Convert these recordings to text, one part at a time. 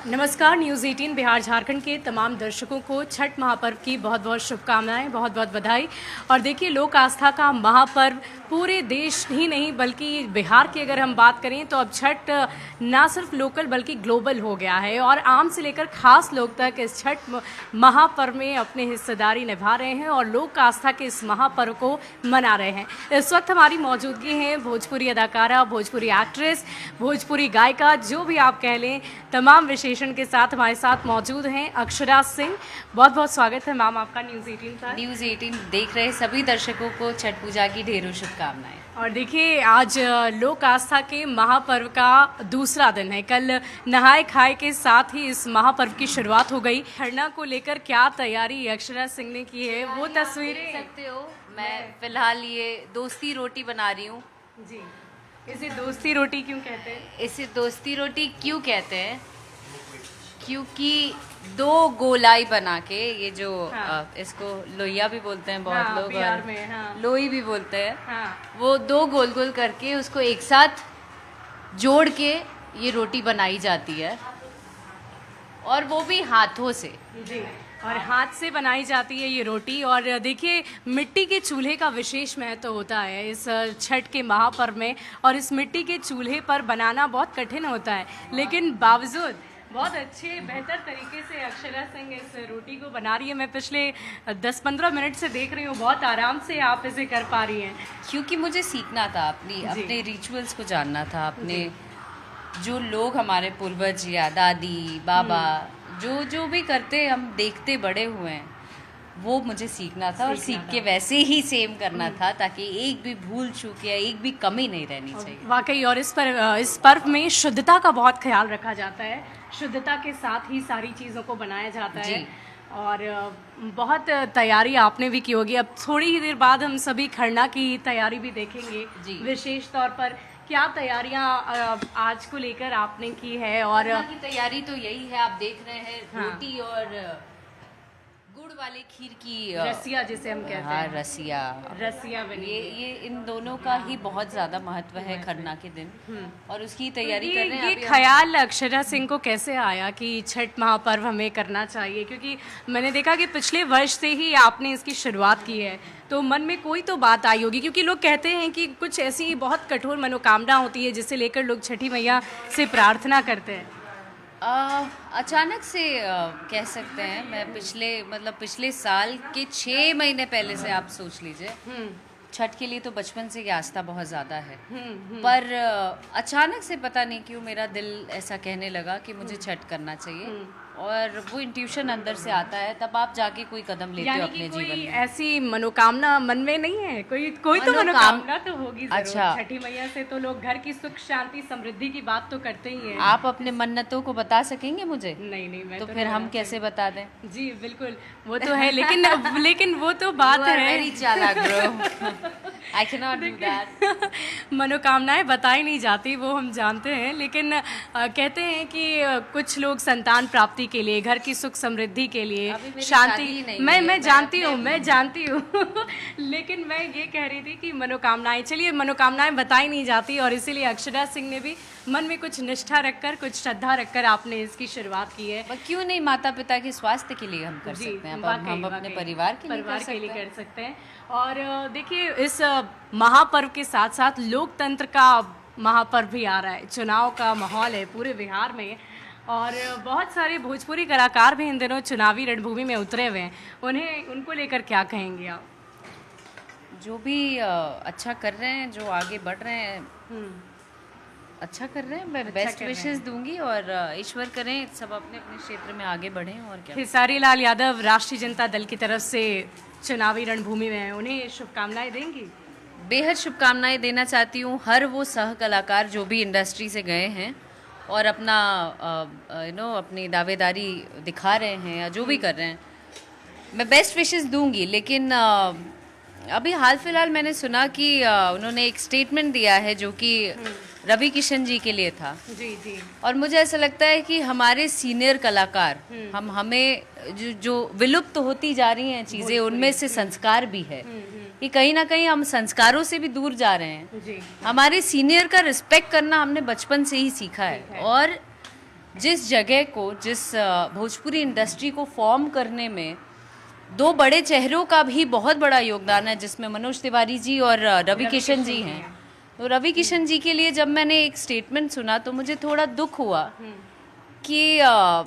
नमस्कार। न्यूज़ 18 बिहार झारखंड के तमाम दर्शकों को छठ महापर्व की बहुत बहुत शुभकामनाएं, बहुत बहुत बधाई। और देखिए, लोक आस्था का महापर्व पूरे देश ही नहीं बल्कि बिहार की अगर हम बात करें तो अब छठ ना सिर्फ लोकल बल्कि ग्लोबल हो गया है और आम से लेकर खास लोग तक इस छठ महापर्व में अपनी हिस्सेदारी निभा रहे हैं और लोक आस्था के इस महापर्व को मना रहे हैं। इस वक्त हमारी मौजूदगी है भोजपुरी अदाकारा, भोजपुरी एक्ट्रेस, भोजपुरी गायिका, जो भी आप कह लें, तमाम विशेषण के साथ हमारे साथ मौजूद हैं अक्षरा सिंह। बहुत बहुत स्वागत है मैम आपका न्यूज़ 18 पर। न्यूज़ 18 देख रहे सभी दर्शकों को छठ पूजा की ढेरों शुभकामनाएं। और देखिए, आज लोक आस्था के महापर्व का दूसरा दिन है। कल नहाए खाए के साथ ही इस महापर्व की शुरुआत हो गई। खरना को लेकर क्या तैयारी अक्षरा सिंह ने की है, वो तस्वीरें देख सकते हो। मैं फिलहाल ये दोस्ती रोटी बना रही हूँ जी। इसे दोस्ती रोटी क्यों कहते हैं? इसे दोस्ती रोटी क्यों कहते हैं? क्योंकि दो गोलाई बना के ये जो इसको लोहिया भी बोलते हैं बहुत लोग, बिहार और में लोई भी बोलते हैं। वो वो दो गोल गोल करके उसको एक साथ जोड़ के ये रोटी बनाई जाती है, और वो भी हाथों से जी, और हाथ से बनाई जाती है ये रोटी। और देखिए, मिट्टी के चूल्हे का विशेष महत्व होता है इस छठ के महापर्व में, और इस मिट्टी के चूल्हे पर बनाना बहुत कठिन होता है, लेकिन बावजूद बहुत अच्छे बेहतर तरीके से अक्षरा सिंह इस रोटी को बना रही है। मैं पिछले 10-15 मिनट से देख रही हूँ, बहुत आराम से आप इसे कर पा रही हैं। क्योंकि मुझे सीखना था, अपने रिचुअल्स को जानना था, अपने जो लोग हमारे पूर्वज या दादी बाबा जो जो भी करते हम देखते बड़े हुए हैं, वो मुझे सीखना था और सीख के वैसे ही सेम करना था, ताकि एक भी भूल चूक या एक भी कमी नहीं रहनी चाहिए। वाकई, और इस पर्व में शुद्धता का बहुत ख्याल रखा जाता है। शुद्धता के साथ ही सारी चीज़ों को बनाया जाता है। और बहुत तैयारी आपने भी की होगी। अब थोड़ी ही देर बाद हम सभी खरना की तैयारी भी देखेंगे विशेष तौर पर। क्या तैयारियां आज को लेकर आपने की है? और खरना की तैयारी तो यही है, आप देख रहे हैं, रोटी और गुड़ वाले खीर की रसिया जिसे हम कहते हैं। रसिया बनी। ये इन दोनों का ही बहुत ज्यादा महत्व है खरना के दिन, और उसकी तैयारी कर रहे हैं। ये ख्याल अक्षरा सिंह को कैसे आया कि छठ महापर्व हमें करना चाहिए? क्योंकि मैंने देखा कि पिछले वर्ष से ही आपने इसकी शुरुआत की है, तो मन में कोई तो बात आई होगी, क्योंकि लोग कहते हैं कि कुछ ऐसी बहुत कठोर मनोकामना होती है जिसे लेकर लोग छठी मैया से प्रार्थना करते हैं। अचानक से कह सकते हैं। मैं पिछले साल के 6 महीने पहले से आप सोच लीजिए, छठ के लिए तो बचपन से ये आस्था बहुत ज़्यादा है। पर अचानक से पता नहीं क्यों मेरा दिल ऐसा कहने लगा कि मुझे छठ करना चाहिए, और वो इंट्यूशन अंदर से आता है, तब आप जाके कोई कदम लेते हो अपने जीवन में। ऐसी मनोकामना मन में नहीं है? कोई तो मनोकामना तो होगी जरूर। अच्छा, छठी मैया से तो लोग घर की सुख शांति समृद्धि की बात तो करते ही हैं। आप अपने मन्नतों को बता सकेंगे मुझे? नहीं, मैं तो फिर हम कैसे बता दें? जी बिल्कुल, वो तो है, लेकिन वो तो बात है। वेरी चालाक bro. I cannot do that. मनोकामनाएं बताई नहीं जाती, वो हम जानते हैं, लेकिन कहते हैं कि कुछ लोग संतान प्राप्ति के लिए, घर की सुख समृद्धि के लिए, शांति, मैं जानती हूँ लेकिन मैं ये कह रही थी कि मनोकामनाएं बताई नहीं जाती, और इसीलिए अक्षरा सिंह ने भी मन में कुछ निष्ठा रखकर, कुछ श्रद्धा रखकर आपने इसकी शुरुआत की है। क्यों नहीं, माता पिता के स्वास्थ्य के लिए हम कर सकते हैं, हम अपने परिवार के लिए कर सकते हैं। और देखिए, इस महापर्व के साथ साथ लोकतंत्र का महापर्व भी आ रहा है। चुनाव का माहौल है पूरे बिहार में, और बहुत सारे भोजपुरी कलाकार भी इन दिनों चुनावी रणभूमि में उतरे हुए हैं। उनको लेकर क्या कहेंगे आप? जो भी अच्छा कर रहे हैं, जो आगे बढ़ रहे हैं, अच्छा कर रहे हैं, मैं बेस्ट विशेस दूंगी, और ईश्वर करें सब अपने अपने क्षेत्र में आगे बढ़ें। और क्या, खेसारी लाल यादव राष्ट्रीय जनता दल की तरफ से चुनावी रणभूमि में हैं, उन्हें शुभकामनाएं देंगी? बेहद शुभकामनाएं देना चाहती हूँ। हर वो सह कलाकार जो भी इंडस्ट्री से गए हैं और अपना अपनी दावेदारी दिखा रहे हैं या जो भी कर रहे हैं, मैं बेस्ट विशेस दूंगी। लेकिन अभी हाल फिलहाल मैंने सुना कि उन्होंने एक स्टेटमेंट दिया है जो कि रवि किशन जी के लिए था। जी। और मुझे ऐसा लगता है कि हमारे सीनियर कलाकार, हमें जो विलुप्त होती जा रही हैं चीज़ें, उनमें से संस्कार भी है कि कहीं ना कहीं हम संस्कारों से भी दूर जा रहे हैं। हमारे सीनियर का रिस्पेक्ट करना हमने बचपन से ही सीखा है, और जिस जगह को, जिस भोजपुरी इंडस्ट्री को फॉर्म करने में दो बड़े चेहरों का भी बहुत बड़ा योगदान है, जिसमें मनोज तिवारी जी और रवि किशन जी हैं। तो रवि किशन जी के लिए जब मैंने एक स्टेटमेंट सुना तो मुझे थोड़ा दुख हुआ कि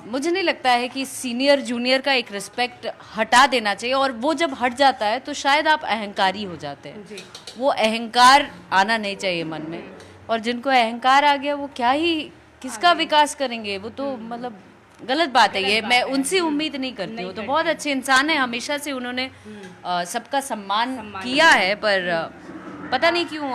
मुझे नहीं लगता है कि सीनियर जूनियर का एक रिस्पेक्ट हटा देना चाहिए, और वो जब हट जाता है तो शायद आप अहंकारी हो जाते हैं। वो अहंकार आना नहीं चाहिए मन में, और जिनको अहंकार आ गया वो क्या ही किसका विकास करेंगे, वो तो मतलब गलत बात है ये। मैं उनसे उम्मीद नहीं करती हूँ। तो बहुत अच्छे इंसान है, हमेशा से उन्होंने सबका सम्मान किया है, पर पता नहीं क्यों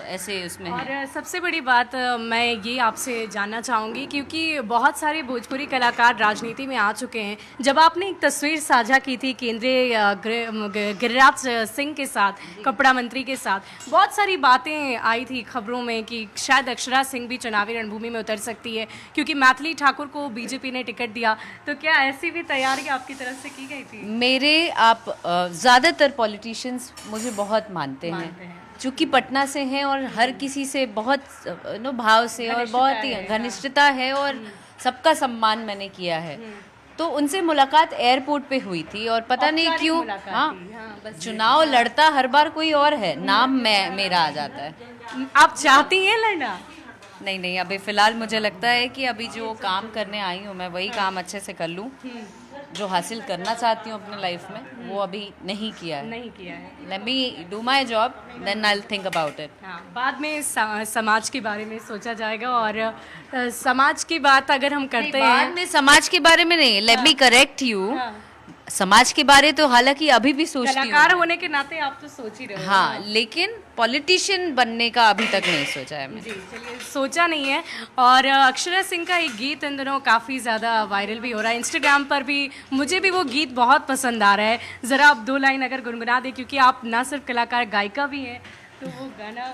ऐसे उसमें है। और सबसे बड़ी बात मैं ये आपसे जानना चाहूँगी, क्योंकि बहुत सारे भोजपुरी कलाकार राजनीति में आ चुके हैं। जब आपने एक तस्वीर साझा की थी केंद्रीय गिरिराज सिंह के साथ, कपड़ा मंत्री के साथ, बहुत सारी बातें आई थी खबरों में कि शायद अक्षरा सिंह भी चुनावी रणभूमि में उतर सकती है क्योंकि मैथिली ठाकुर को बीजेपी ने टिकट दिया। तो क्या ऐसी भी तैयारी आपकी तरफ से की गई थी? मेरे आप ज़्यादातर पॉलिटिशियंस मुझे बहुत मानते हैं, चूँकि पटना से हैं और हर किसी से बहुत भाव से और बहुत ही घनिष्ठता है, और सबका सम्मान मैंने किया है। तो उनसे मुलाकात एयरपोर्ट पे हुई थी, और पता नहीं क्यों चुनाव लड़ता हर बार कोई और है, नाम मेरा आ जाता है। आप चाहती हैं लड़ना? नहीं, अभी फिलहाल मुझे लगता है कि अभी जो काम करने आई हूँ मैं वही काम अच्छे से कर लूँ। जो हासिल करना चाहती हूँ अपने लाइफ में वो अभी नहीं किया है। Let me do my job, then I will think about it. बाद में समाज के बारे में सोचा जाएगा, और समाज की बात अगर हम करते हैं बाद में समाज के बारे में नहीं, लेट मी करेक्ट यू, समाज के बारे तो हालांकि अभी भी सोचती हूँ। कलाकार होने के नाते आप तो सोच ही रहे हो। हाँ, लेकिन पॉलिटिशियन बनने का अभी तक नहीं सोचा है मैंने। जी, चलिए, सोचा नहीं है। और अक्षरा सिंह का एक गीत इन दिनों काफ़ी ज़्यादा वायरल भी हो रहा है इंस्टाग्राम पर भी। मुझे भी वो गीत बहुत पसंद आ रहा है। ज़रा आप 2 लाइन अगर गुनगुना दें, क्योंकि आप ना सिर्फ कलाकार, गायिका भी हैं, तो वो गाना।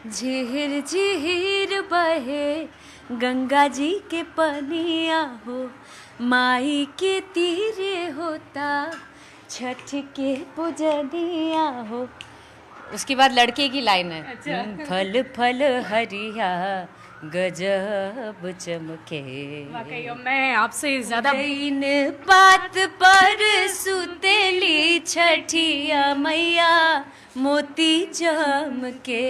झीर झीर बहे गंगा जी के पनिया हो, माई के तीरे होता छठ के पुजनिया हो। उसके बाद लड़के की लाइन है। अच्छा। फल फल हरिया गजब चमके। वाकई मैं आपसे ज़्यादा इन बात पर सुतेली छठिया मैया मोती जम के,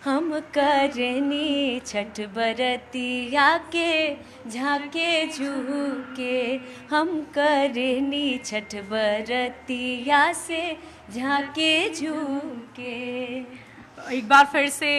हम करनी छठ बरतिया के झाके झूके, हम करनी छठ बरतिया से झाके झूके। एक बार फिर से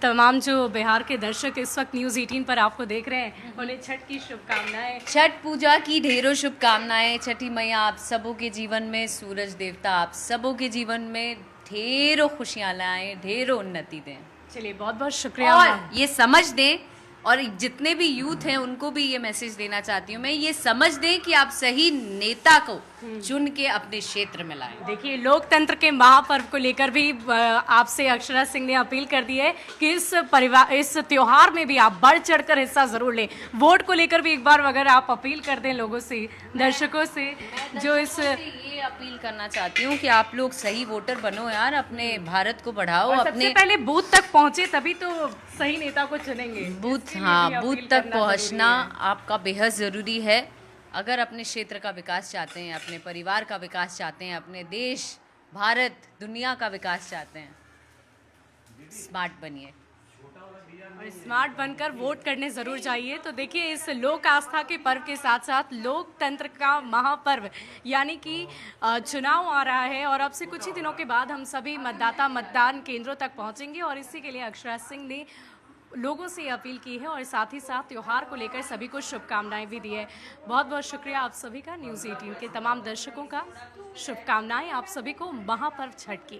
तमाम जो बिहार के दर्शक इस वक्त न्यूज़ 18 पर आपको देख रहे हैं, उन्हें छठ की शुभकामनाएं। छठ पूजा की ढेरों शुभकामनाएं। छठी मैया आप सबों के जीवन में, सूरज देवता आप सबों के जीवन में ढेरों खुशियां लाएं, ढेरों उन्नति दें। चलिए, बहुत बहुत शुक्रिया। और ये समझ दें, और जितने भी यूथ हैं उनको भी ये मैसेज देना चाहती हूँ मैं, ये समझ दें कि आप सही नेता को चुन के अपने क्षेत्र में लाएं। देखिए, लोकतंत्र के महापर्व को लेकर भी आपसे अक्षरा सिंह ने अपील कर दी है कि इस त्योहार में भी आप बढ़ चढ़कर हिस्सा जरूर लें। वोट को लेकर भी एक बार अगर आप अपील कर दें लोगों से, दर्शकों से, जो इस ये अपील करना चाहती हूँ कि आप लोग सही वोटर बनो यार, अपने भारत को बढ़ाओ। और सबसे पहले बूथ तक पहुंचे, तभी तो सही नेता को चुनेंगे। बूथ, हाँ, बूथ तक पहुंचना आपका बेहद ज़रूरी है। अगर अपने क्षेत्र का विकास चाहते हैं, अपने परिवार का विकास चाहते हैं, अपने देश, भारत, दुनिया का विकास चाहते हैं, स्मार्ट बनिए। और स्मार्ट बनकर वोट करने ज़रूर चाहिए। तो देखिए, इस लोक आस्था के पर्व के साथ साथ लोकतंत्र का महापर्व यानी कि चुनाव आ रहा है, और अब से कुछ ही दिनों के बाद हम सभी मतदाता मतदान केंद्रों तक पहुंचेंगे, और इसी के लिए अक्षरा सिंह ने लोगों से अपील की है, और साथ ही साथ त्यौहार को लेकर सभी को शुभकामनाएं भी दी है। बहुत बहुत शुक्रिया आप सभी का, न्यूज़ 18 के तमाम दर्शकों का। शुभकामनाएं आप सभी को महापर्व छठ की।